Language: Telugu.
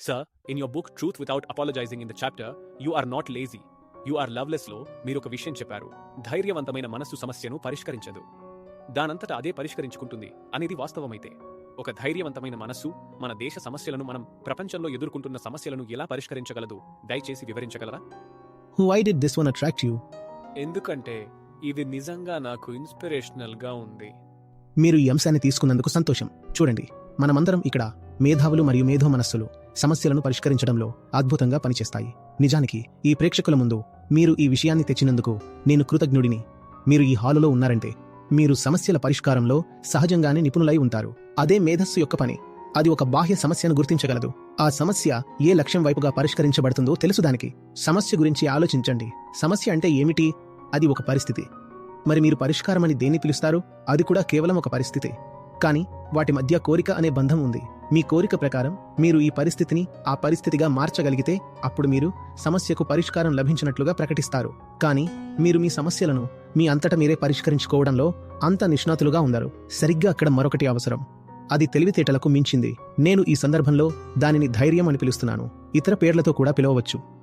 Sir, in your book Truth Without Apologizing in the chapter, You Are Not Lazy, You Are Loveless లో మీరు ఒక విషయం చెప్పారు. ధైర్యవంతమైన మనస్సు సమస్యను పరిష్కరించదు. దానంతట అదే పరిష్కరించుకుంటుంది అనేది వాస్తవమైతే ఒక ధైర్యవంతమైన మనస్సు మన దేశ సమస్యలను మనం ప్రపంచంలో ఎదుర్కొంటున్న సమస్యలను ఎలా పరిష్కరించగలదు దయచేసి వివరించగలరా? Why did this one attract you? ఎందుకంటే ఇది నిజంగా నాకు ఇన్స్పిరేషనల్ గా ఉంది. మీరు ఈ అంశాన్ని తీసుకున్నందుకు సంతోషం. చూడండి, మనమందరం ఇక్కడ మేధావులు మరియు మేధో మనస్సులు సమస్యలను పరిష్కరించడంలో అద్భుతంగా పనిచేస్తాయి. నిజానికి ఈ ప్రేక్షకుల ముందు మీరు ఈ విషయాన్ని తెచ్చినందుకు నేను కృతజ్ఞుడిని. మీరు ఈ హాలులో ఉన్నారంటే మీరు సమస్యల పరిష్కారంలో సహజంగానే నిపుణులై ఉంటారు. అదే మేధస్సు యొక్క పని. అది ఒక బాహ్య సమస్యను గుర్తించగలదు. ఆ సమస్య ఏ లక్ష్యం వైపుగా పరిష్కరించబడుతుందో తెలుసుదానికి. సమస్య గురించి ఆలోచించండి. సమస్య అంటే ఏమిటి? అది ఒక పరిస్థితి. మరి మీరు పరిష్కారమని దేన్ని పిలుస్తారు? అది కూడా కేవలం ఒక పరిస్థితే. కానీ వాటి మధ్య కోరిక అనే బంధం ఉంది. మీ కోరిక ప్రకారం మీరు ఈ పరిస్థితిని ఆ పరిస్థితిగా మార్చగలిగితే అప్పుడు మీరు సమస్యకు పరిష్కారం లభించినట్లుగా ప్రకటిస్తారు. కానీ మీరు మీ సమస్యలను మీ అంతట మీరే పరిష్కరించుకోవడంలో అంత నిష్ణాతులుగా ఉండరు. సరిగ్గా అక్కడ మరొకటి అవసరం. అది తెలివితేటలకు మించింది. నేను ఈ సందర్భంలో దానిని ధైర్యం అని పిలుస్తున్నాను. ఇతర పేర్లతో కూడా పిలవవచ్చు.